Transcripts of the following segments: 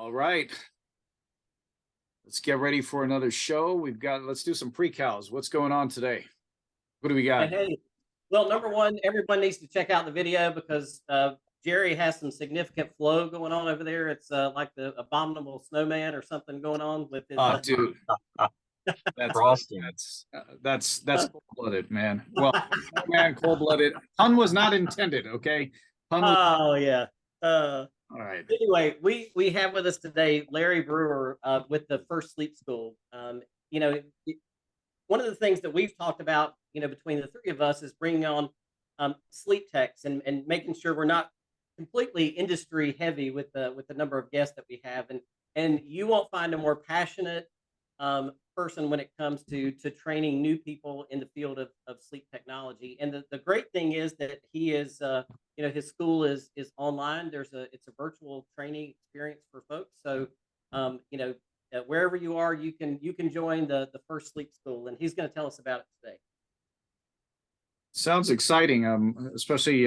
All right. Let's get ready for another show. Let's do some pre-cows. What's going on today? What do we Hey, got? hey. Well, number one, everyone needs to check out the video because Jerry has some significant flow going on over there. It's like the abominable snowman or something going on with his. Dude, that's Frosting. that's cold-blooded, man. Well, man, cold-blooded. Pun was not intended, okay? Pun was Oh yeah. Uh, all right. anyway, we have with us today Larry Brewer with the First Sleep School. You know, one of the things that we've talked about, between the three of us is bringing on sleep techs and making sure we're not completely industry heavy with the number of guests that we have. And you won't find a more passionate person when it comes to training new people in the field of sleep technology. And the great thing is that he is, his school is online. It's a virtual training experience for folks. So, wherever you are, you can join the First Sleep School, and he's going to tell us about it today. Sounds exciting. Especially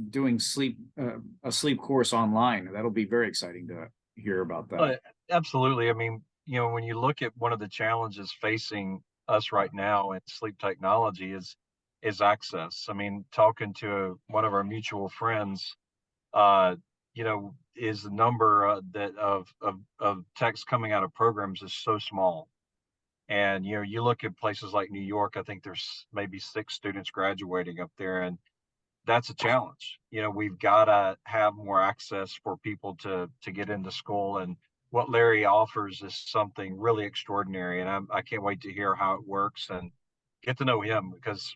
doing a sleep course online. That'll be very exciting to hear about that. But absolutely. I mean, when you look at one of the challenges facing us right now in sleep technology is access. I mean, talking to one of our mutual friends, is the number that of techs coming out of programs is so small. And you look at places like New York, I think there's maybe 6 students graduating up there, and that's a challenge. We've got to have more access for people to get into school, and what Larry offers is something really extraordinary. And I can't wait to hear how it works and get to know him, because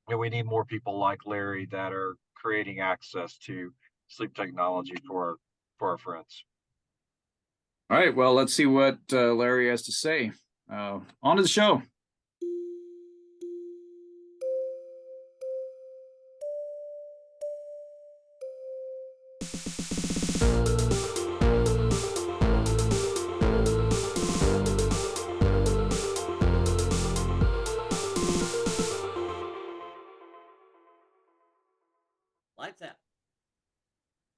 we need more people like Larry that are creating access to sleep technology for our friends. All right. Well, let's see what Larry has to say. On to the show. Lights out.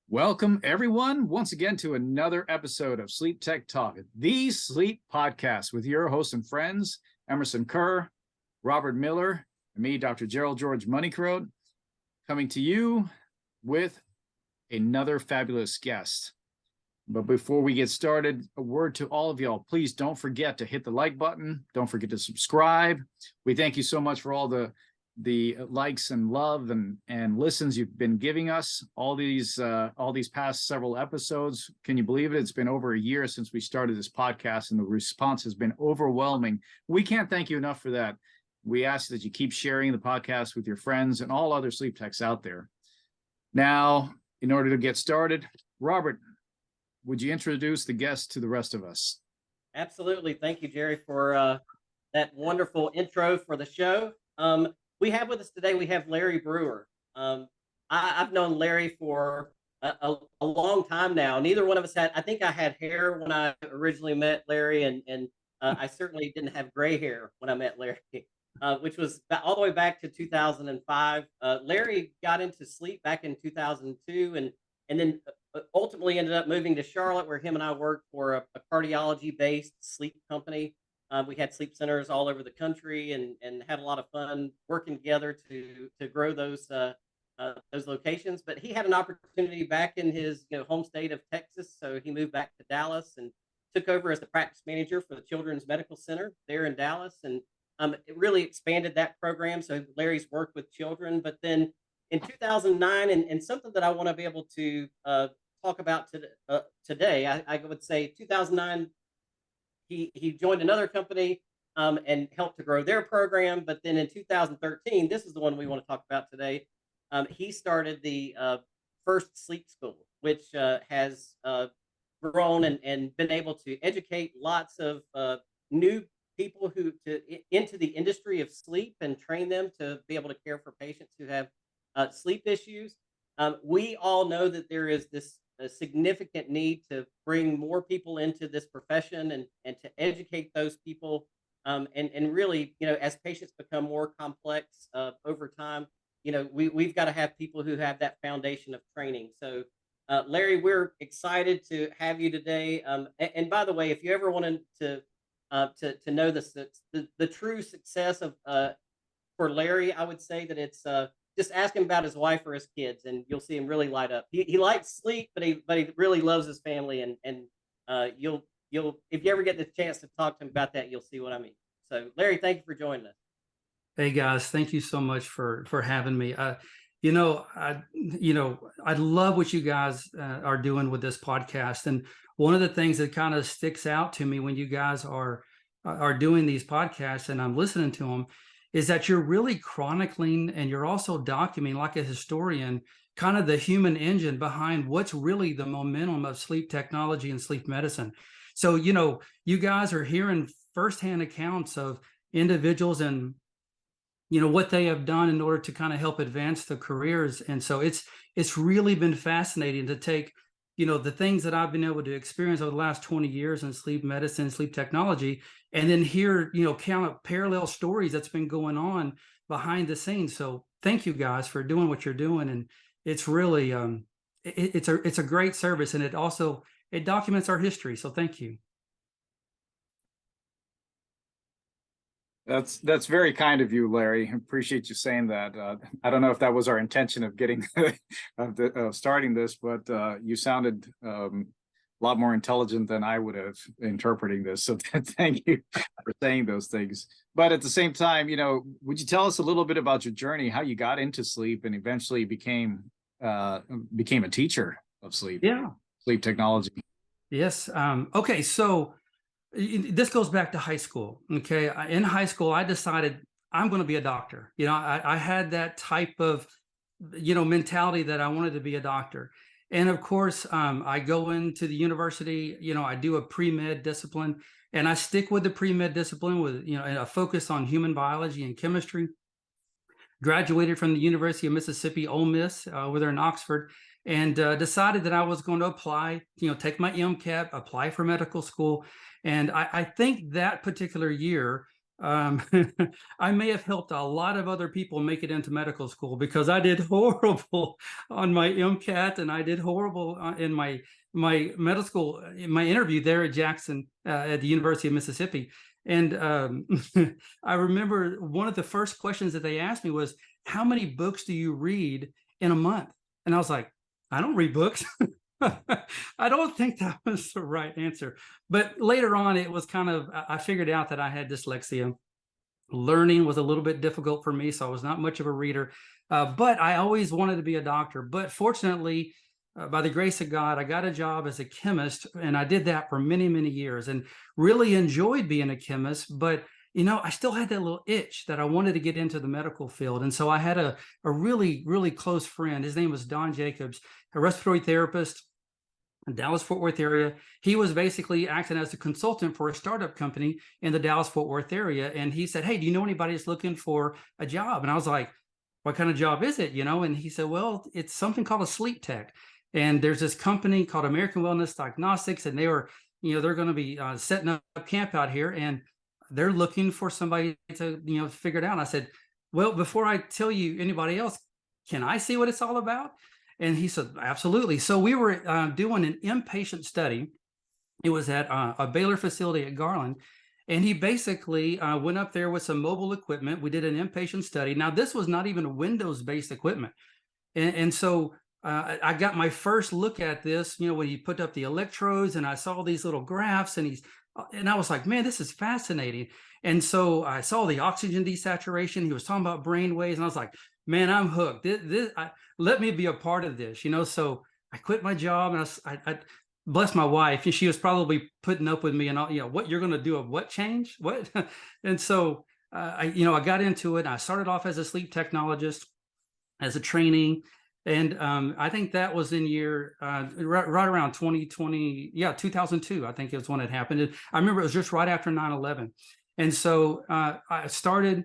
Welcome, everyone, once again to another episode of Sleep Tech Talk, the sleep podcast with your hosts and friends, Emerson Kerr, Robert Miller, and me, Dr. Gerald George Moneycroat, coming to you with another fabulous guest. But before we get started, a word to all of y'all. Please don't forget to hit the like button. Don't forget to subscribe. We thank you so much for all the likes and love and listens you've been giving us all these past several episodes. Can you believe it? It's been over a year since we started this podcast, and the response has been overwhelming. We can't thank you enough for that. We ask that you keep sharing the podcast with your friends and all other sleep techs out there. Now, in order to get started, Robert, would you introduce the guest to the rest of us? Absolutely. Thank you, Jerry, for that wonderful intro for the show. We have with us today, we have Larry Brewer. I've known Larry for a long time now. Neither one of us I think I had hair when I originally met Larry, and I certainly didn't have gray hair when I met Larry, which was all the way back to 2005. Larry got into sleep back in 2002, and then ultimately ended up moving to Charlotte, where him and I worked for a cardiology-based sleep company. We had sleep centers all over the country, and had a lot of fun working together to grow those locations. But he had an opportunity back in his home state of Texas, so he moved back to Dallas and took over as the practice manager for the Children's Medical Center there in Dallas, and it really expanded that program. So Larry's worked with children, but then in 2009, and something that I want to be able to talk about today, I would say 2009. He joined another company and helped to grow their program. But then in 2013, this is the one we want to talk about today. He started the First Sleep School, which has grown and been able to educate lots of new people into the industry of sleep and train them to be able to care for patients who have sleep issues. We all know that there is this a significant need to bring more people into this profession and to educate those people. And really, as patients become more complex over time, we've got to have people who have that foundation of training. So Larry, we're excited to have you today. And by the way, if you ever wanted to know the true success of for Larry, I would say that it's just ask him about his wife or his kids, and you'll see him really light up. He likes sleep, but he really loves his family, and you'll if you ever get the chance to talk to him about that, you'll see what I mean. So, Larry, thank you for joining us. Hey guys, thank you so much for having me. I love what you guys are doing with this podcast, and one of the things that kind of sticks out to me when you guys are doing these podcasts and I'm listening to them is that you're really chronicling and you're also documenting, like a historian, kind of the human engine behind what's really the momentum of sleep technology and sleep medicine. So, you guys are hearing firsthand accounts of individuals and what they have done in order to kind of help advance their careers. And so it's really been fascinating to take, the things that I've been able to experience over the last 20 years in sleep medicine, sleep technology, and then hear, kind of parallel stories that's been going on behind the scenes. So thank you guys for doing what you're doing. And it's really, it's a great service. And it documents our history. So thank you. That's very kind of you, Larry. Appreciate you saying that. I don't know if that was our intention of getting of starting this, but you sounded a lot more intelligent than I would have interpreting this. So thank you for saying those things. But at the same time, would you tell us a little bit about your journey, how you got into sleep and eventually became a teacher of sleep technology? Yes. Okay. So this goes back to high school. Okay. In high school, I decided I'm going to be a doctor. I had that type of, mentality that I wanted to be a doctor. And of course, I go into the university, I do a pre-med discipline and I stick with the pre-med discipline with, and a focus on human biology and chemistry. Graduated from the University of Mississippi, Ole Miss, over there in Oxford, and decided that I was going to apply, take my MCAT, apply for medical school. And I think that particular year, I may have helped a lot of other people make it into medical school because I did horrible on my MCAT and I did horrible in my medical school, in my interview there at Jackson at the University of Mississippi. And I remember one of the first questions that they asked me was, how many books do you read in a month? And I was like, I don't read books. I don't think that was the right answer. But later on, it was kind of, I figured out that I had dyslexia. Learning was a little bit difficult for me, so I was not much of a reader. But I always wanted to be a doctor. But fortunately, by the grace of God, I got a job as a chemist, and I did that for many, many years and really enjoyed being a chemist. But I still had that little itch that I wanted to get into the medical field. And so I had a really, really close friend. His name was Don Jacobs, a respiratory therapist in Dallas-Fort Worth area. He was basically acting as a consultant for a startup company in the Dallas-Fort Worth area. And he said, hey, do you know anybody that's looking for a job? And I was like, what kind of job is it? And he said, well, it's something called a SleepTech. And there's this company called American Wellness Diagnostics, and they're going to be setting up camp out here, and they're looking for somebody to, figure it out. And I said, well, before I tell you anybody else, can I see what it's all about? And he said, absolutely. So we were doing an inpatient study. It was at a Baylor facility at Garland. And he basically went up there with some mobile equipment. We did an inpatient study. Now, this was not even Windows-based equipment. And so I got my first look at this, when he put up the electrodes and I saw these little graphs and I was like, man, this is fascinating. And so I saw the oxygen desaturation. He was talking about brain waves. And I was like, man, I'm hooked. Let me be a part of this, So I quit my job and I bless my wife. She was probably putting up with me and all, what you're going to do of what change? What? And so, I got into it. I started off as a sleep technologist, as a trainee. And I think that was in year right around 2020. Yeah, 2002, I think it was when it happened. I remember it was just right after 9/11. And so I started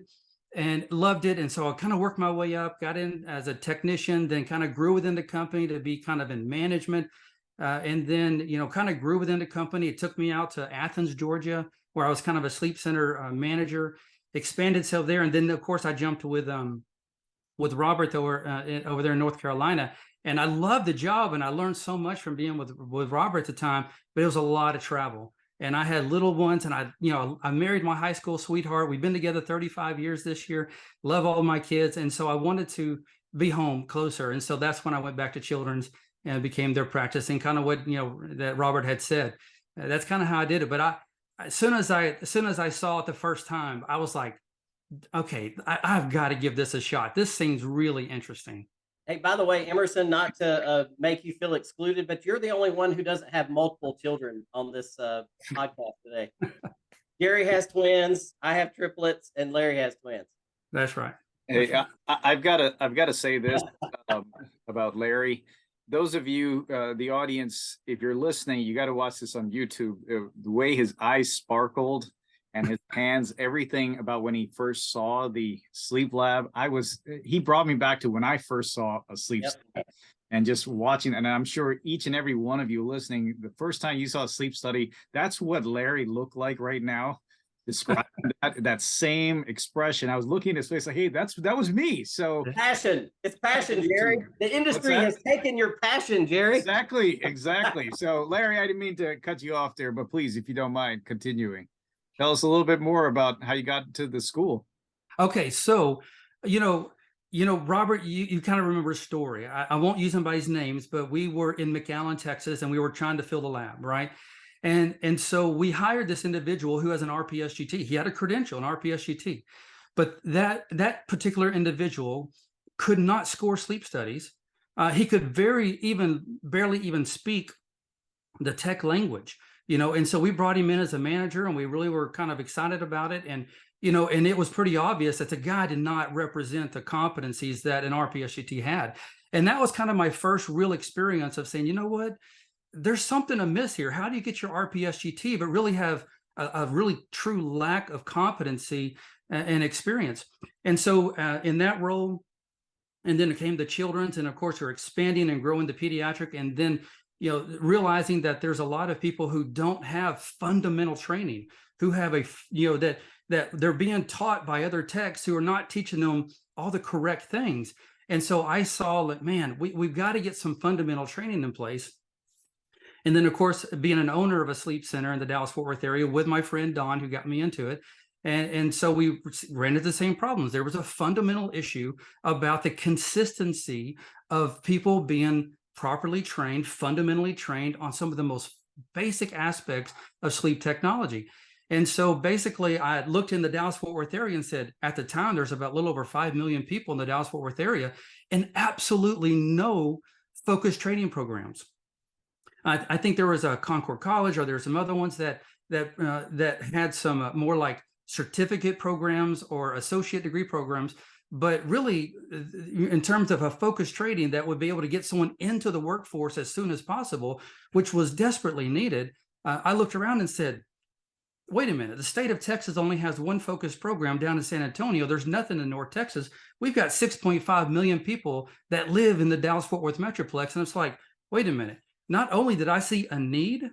and loved it. And so I kind of worked my way up, got in as a technician, then kind of grew within the company to be kind of in management. And then, kind of grew within the company. It took me out to Athens, Georgia, where I was kind of a sleep center manager, expanded so there. And then, of course, I jumped with Robert over there in North Carolina. And I loved the job, and I learned so much from being with Robert at the time, but it was a lot of travel. And I had little ones, and I married my high school sweetheart. We've been together 35 years this year, love all of my kids. And so I wanted to be home closer. And so that's when I went back to Children's and became their practice, and kind of what, that Robert had said. That's kind of how I did it. But as soon as I saw it the first time, I was like, okay, I've got to give this a shot. This seems really interesting. Hey, by the way, Emerson, not to make you feel excluded, but you're the only one who doesn't have multiple children on this podcast today. Gary has twins, I have triplets, and Larry has twins. That's right. Hey, I've got to say this about Larry. Those of you, the audience, if you're listening, you got to watch this on YouTube. The way his eyes sparkled and his hands, everything about when he first saw the sleep lab, he brought me back to when I first saw a sleep study, and just watching. And I'm sure each and every one of you listening, the first time you saw a sleep study, that's what Larry looked like right now. Describing that same expression. I was looking at his face like, hey, that was me. So passion. It's passion, Jerry. The industry has taken your passion, Jerry. Exactly. So Larry, I didn't mean to cut you off there, but please, if you don't mind continuing, tell us a little bit more about how you got to the school. Okay, so Robert, you kind of remember a story. I won't use anybody's names, but we were in McAllen, Texas, and we were trying to fill the lab, right? And so we hired this individual who has an RPSGT. He had a credential, an RPSGT, but that particular individual could not score sleep studies. He could barely even speak the tech language, and so we brought him in as a manager, and we really were kind of excited about it. And it was pretty obvious that the guy did not represent the competencies that an RPSGT had. And that was kind of my first real experience of saying, you know what? There's something amiss here. How do you get your RPSGT but really have a really true lack of competency and experience? And so in that role, and then it came the Children's, and of course we're expanding and growing the pediatric, and then realizing that there's a lot of people who don't have fundamental training, who have that they're being taught by other techs who are not teaching them all the correct things. And so I saw that, man, we've got to get some fundamental training in place. And then, of course, being an owner of a sleep center in the Dallas-Fort Worth area with my friend Don, who got me into it. And so we ran into the same problems. There was a fundamental issue about the consistency of people being properly trained, fundamentally trained on some of the most basic aspects of sleep technology. And so basically, I looked in the Dallas-Fort Worth area and said, at the time, there's about a little over 5 million people in the Dallas-Fort Worth area, and absolutely no focused training programs. I think there was a Concord College, or there were some other ones that had some more like certificate programs or associate degree programs, but really in terms of a focused training that would be able to get someone into the workforce as soon as possible, which was desperately needed. I looked around and said, wait a minute, the state of Texas only has one focused program down in San Antonio. There's nothing in North Texas. We've got 6.5 million people that live in the Dallas-Fort Worth Metroplex. And it's like, wait a minute. Not only did I see a need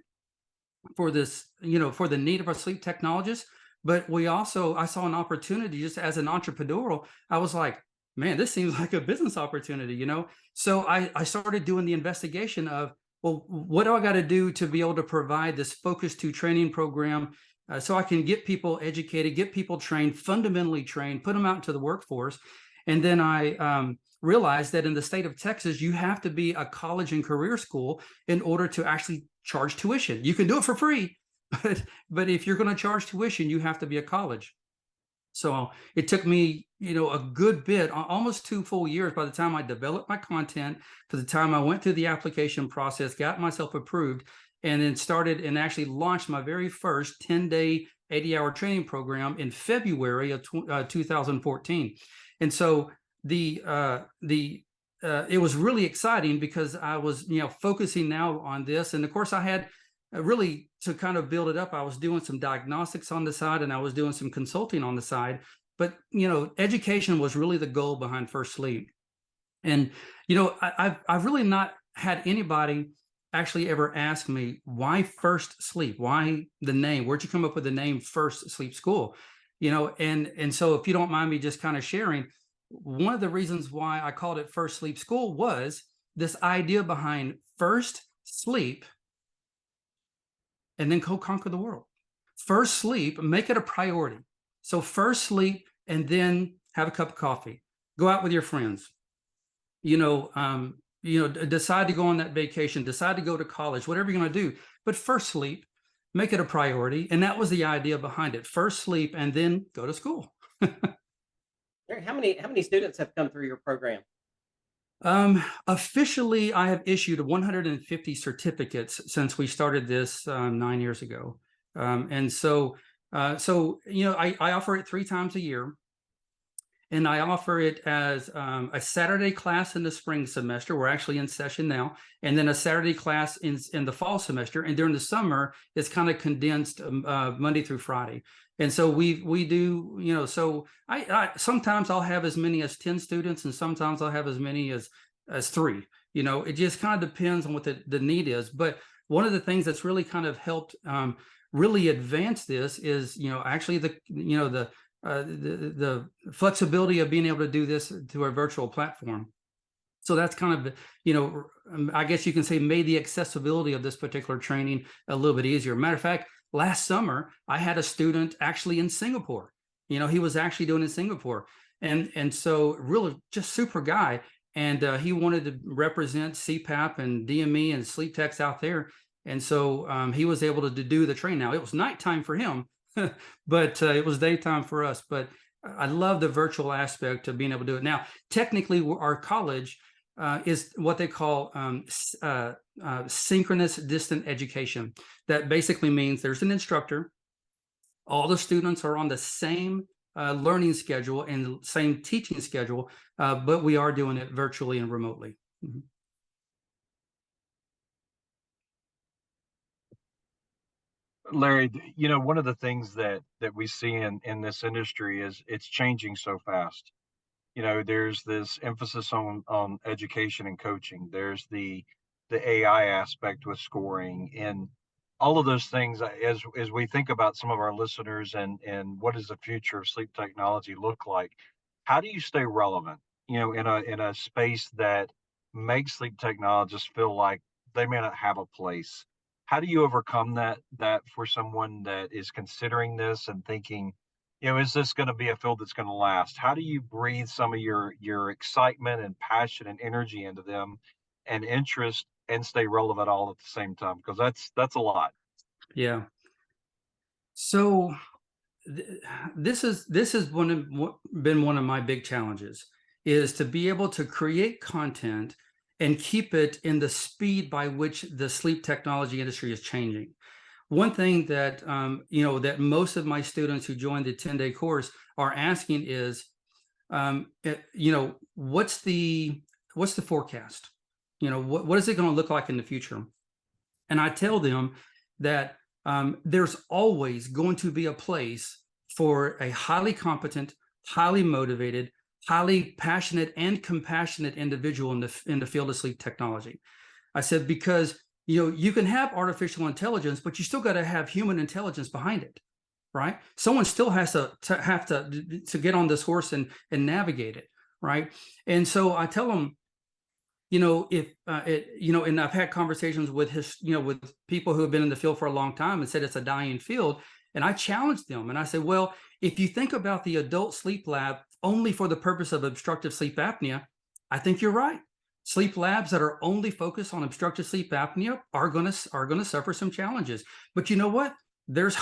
for this, for the need of our sleep technologists, but I saw an opportunity just as an entrepreneurial. I was like, man, this seems like a business opportunity, So I started doing the investigation of, well, what do I got to do to be able to provide this Focus 2 training program so I can get people educated, get people trained, fundamentally trained, put them out into the workforce. And then I realized that in the state of Texas, you have to be a college and career school in order to actually charge tuition. You can do it for free, but if you're going to charge tuition, you have to be a college. So it took me, a good bit, almost 2 full years by the time I developed my content, to the time I went through the application process, got myself approved, and then started and actually launched my very first 10-day, 80-hour training program in February of 2014. And so it was really exciting because I was, focusing now on this. And of course I had really, to kind of build it up, I was doing some diagnostics on the side, and I was doing some consulting on the side. But, education was really the goal behind First Sleep. And, I've really not had anybody actually ever ask me, why First Sleep? Why the name? Where'd you come up with the name First Sleep School? And so if you don't mind me just kind of sharing, one of the reasons why I called it First Sleep School was this idea behind first sleep and then go conquer the world. First sleep, make it a priority. So first sleep and then have a cup of coffee. Go out with your friends. Decide to go on that vacation, decide to go to college, whatever you're going to do. But first sleep, make it a priority. And that was the idea behind it. First sleep and then go to school. Larry, how many students have come through your program? Officially, I have issued 150 certificates since we started this 9 years ago. I offer it 3 times a year. And I offer it as a Saturday class in the spring semester. We're actually in session now. And then a Saturday class in the fall semester. And during the summer, it's kind of condensed Monday through Friday. And so we do, so I sometimes I'll have as many as 10 students, and sometimes I'll have as many as 3. It just kind of depends on what the need is. But one of the things that's really kind of helped really advance this is, actually the flexibility of being able to do this through a virtual platform. So that's kind of, I guess you can say, made the accessibility of this particular training a little bit easier. Matter of fact, last summer, I had a student actually in Singapore. He was actually doing it in Singapore. And so really just super guy. And he wanted to represent CPAP and DME and SleepTech out there. And so he was able to do the training. Now, it was nighttime for him, but it was daytime for us. But I love the virtual aspect of being able to do it. Now, technically, our college is what they call synchronous distant education. That basically means there's an instructor. All the students are on the same learning schedule and the same teaching schedule, but we are doing it virtually and remotely. Mm-hmm. Larry, one of the things that we see in this industry is it's changing so fast. There's this emphasis on education and coaching. There's the AI aspect with scoring and all of those things. As we think about some of our listeners and what does the future of sleep technology look like, how do you stay relevant? In a space that makes sleep technologists feel like they may not have a place. How do you overcome that for someone that is considering this and thinking, is this going to be a field that's going to last? How do you breathe some of your excitement and passion and energy into them and interest and stay relevant all at the same time? Because that's a lot. Yeah. So this has been one of my big challenges, is to be able to create content and keep it in the speed by which the sleep technology industry is changing. One thing that that most of my students who joined the 10-day course are asking is, what's the forecast? What is it going to look like in the future? And I tell them that there's always going to be a place for a highly competent, highly motivated, highly passionate and compassionate individual in the field of sleep technology. I said, because you can have artificial intelligence, but you still got to have human intelligence behind it, right? Someone still has to get on this horse and navigate it, right? And so I tell them, and I've had conversations with with people who have been in the field for a long time and said it's a dying field. And I challenged them and I said, well, if you think about the adult sleep lab only for the purpose of obstructive sleep apnea, I think you're right. Sleep labs that are only focused on obstructive sleep apnea are going to suffer some challenges. But you know what? There's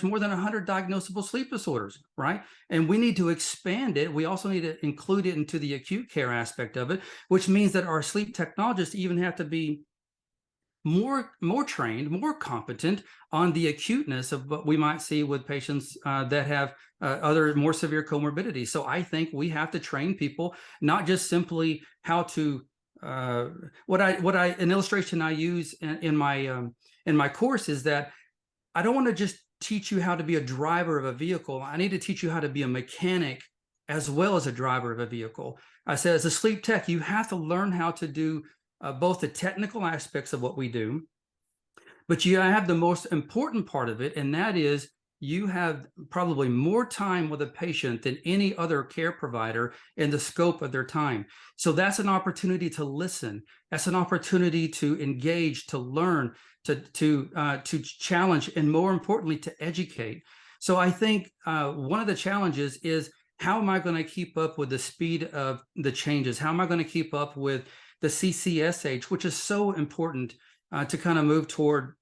more than 100 diagnosable sleep disorders, right? And we need to expand it. We also need to include it into the acute care aspect of it, which means that our sleep technologists even have to be more trained, more competent on the acuteness of what we might see with patients that have other more severe comorbidities. So I think we have to train people, not just simply how to an illustration I use in my course is that I don't want to just teach you how to be a driver of a vehicle. I need to teach you how to be a mechanic as well as a driver of a vehicle. I said, as a sleep tech, you have to learn how to do both the technical aspects of what we do, but you have the most important part of it, and that is you have probably more time with a patient than any other care provider in the scope of their time. So that's an opportunity to listen. That's an opportunity to engage, to learn, to challenge, and more importantly, to educate. So I think one of the challenges is, how am I going to keep up with the speed of the changes? How am I going to keep up with the CCSH, which is so important to kind of move toward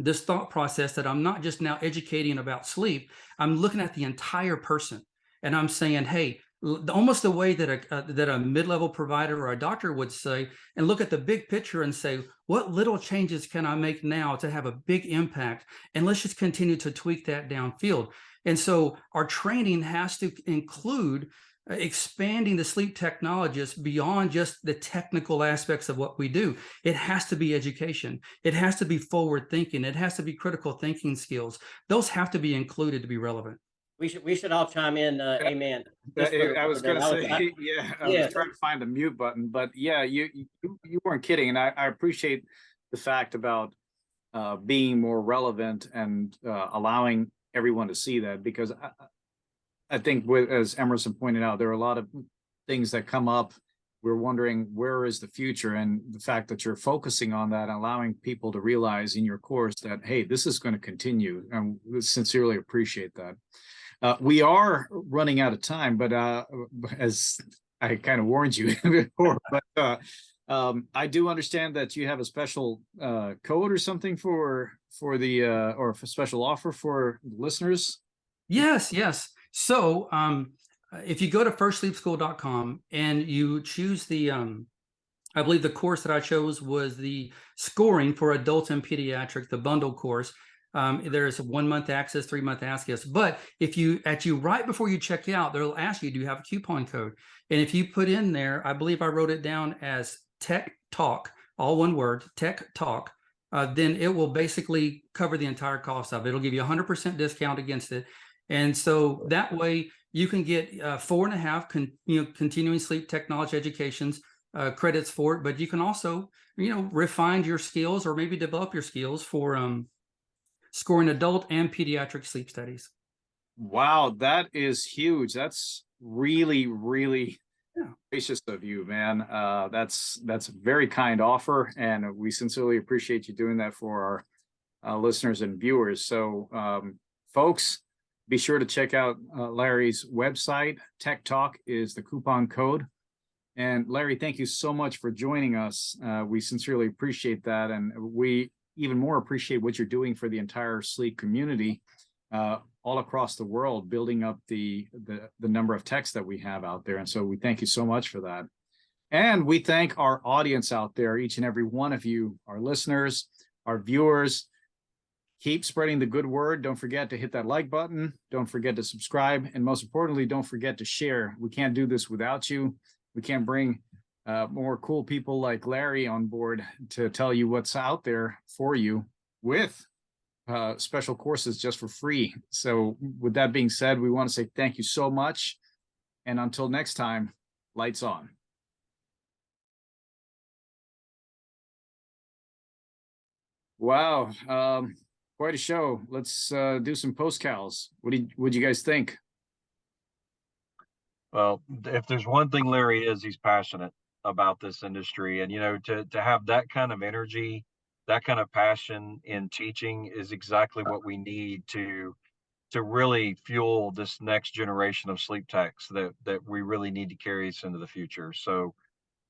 this thought process that I'm not just now educating about sleep, I'm looking at the entire person, and I'm saying, hey, almost the way that a mid-level provider or a doctor would say, and look at the big picture and say, what little changes can I make now to have a big impact? And let's just continue to tweak that downfield. And so our training has to include expanding the sleep technologists beyond just the technical aspects of what we do. It has to be education. It has to be forward thinking. It has to be critical thinking skills. Those have to be included to be relevant. We should all chime in. Amen. I was going to say, I yeah. was trying to find the mute button, but yeah, you weren't kidding, and I appreciate the fact about being more relevant and allowing everyone to see that, because I think, as Emerson pointed out, there are a lot of things that come up. We're wondering, where is the future? And the fact that you're focusing on that, allowing people to realize in your course that, hey, this is going to continue. And we sincerely appreciate that. We are running out of time, but as I kind of warned you before, but I do understand that you have a special code or something for the or a special offer for listeners. Yes. So if you go to firstsleepschool.com and you choose the, I believe the course that I chose was the scoring for adults and pediatric, the bundle course. There's 1 month access, 3 month access. But if you, right before you check out, they'll ask you, do you have a coupon code? And if you put in there, I believe I wrote it down as Tech Talk, all one word, Tech Talk, then it will basically cover the entire cost of it. It'll give you 100% discount against it. And so that way you can get 4.5 continuing sleep technology educations credits for it, but you can also, refine your skills or maybe develop your skills for scoring adult and pediatric sleep studies. Wow, that is huge. That's really, really gracious of you, man. That's a very kind offer, and we sincerely appreciate you doing that for our listeners and viewers. So, folks, be sure to check out Larry's website. Tech Talk is the coupon code. And Larry, thank you so much for joining us. We sincerely appreciate that. And we even more appreciate what you're doing for the entire sleep community all across the world, building up the number of techs that we have out there. And so we thank you so much for that. And we thank our audience out there, each and every one of you, our listeners, our viewers. Keep spreading the good word. Don't forget to hit that like button. Don't forget to subscribe. And most importantly, don't forget to share. We can't do this without you. We can't bring more cool people like Larry on board to tell you what's out there for you with special courses just for free. So with that being said, we want to say thank you so much. And until next time, lights on. Wow. Quite a show. Let's do some post-cals. What'd you guys think? Well, if there's one thing Larry is, he's passionate about this industry. And, to have that kind of energy, that kind of passion in teaching is exactly what we need to really fuel this next generation of sleep techs that we really need to carry us into the future. So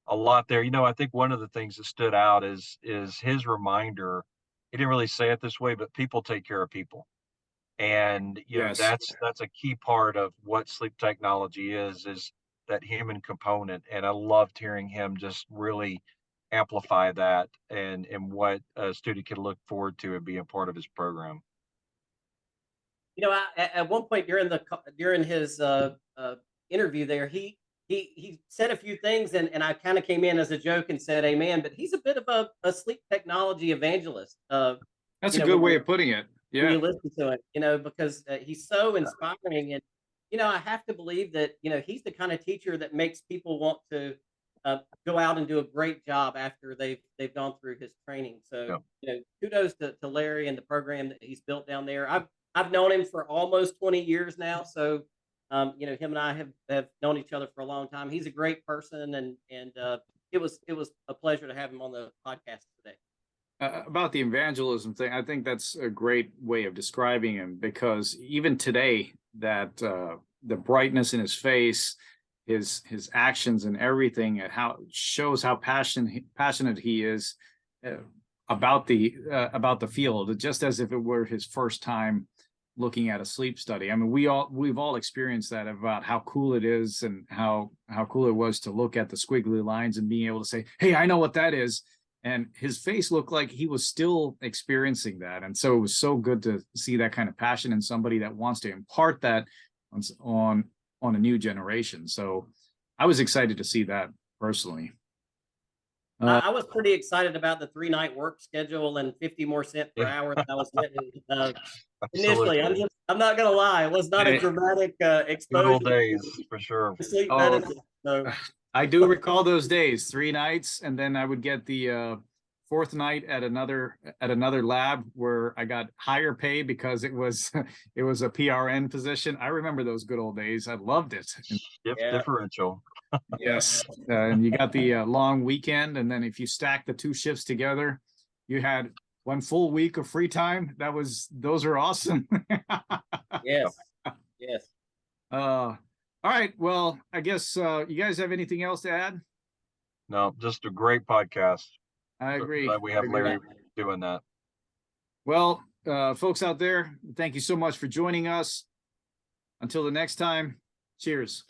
a lot there. I think one of the things that stood out is his reminder. He didn't really say it this way, but people take care of people. And Yes. that's a key part of what sleep technology is that human component. And I loved hearing him just really amplify that and what a student can look forward to and being part of his program. At one point during his interview there, he said a few things, and I kind of came in as a joke and said amen, but he's a bit of a sleep technology evangelist. That's a good way of putting it. Yeah. When you listen to it, because he's so inspiring. And, I have to believe that, he's the kind of teacher that makes people want to go out and do a great job after they've gone through his training. So, kudos to Larry and the program that he's built down there. I've known him for almost 20 years now. So, you know, him and I have known each other for a long time. He's a great person, and it was a pleasure to have him on the podcast today. About the evangelism thing, I think that's a great way of describing him, because even today, that the brightness in his face, his actions and everything, and how shows how passionate he is about the field, just as if it were his first time looking at a sleep study. I mean, we've all experienced that, about how cool it is, and how cool it was to look at the squiggly lines and being able to say, "Hey, I know what that is." And his face looked like he was still experiencing that. And so it was so good to see that kind of passion in somebody that wants to impart that on a new generation. So I was excited to see that personally. I was pretty excited about the 3-night work schedule and 50 more cents per hour that I was getting initially. I'm not gonna lie, it was not a dramatic Good exposure old days for sure. to sleep Oh, medicine. So I do recall those days, 3 nights, and then I would get the fourth night at another lab where I got higher pay because it was it was a PRN position. I remember those good old days. I loved it. Yeah. Differential. Yes, and you got the long weekend, and then if you stack the 2 shifts together, you had 1 full week of free time. Those are awesome. Yes. Yes. All right. Well, I guess you guys have anything else to add? No, just a great podcast. I agree. Glad we have Larry doing that. Well, folks out there, thank you so much for joining us. Until the next time, cheers.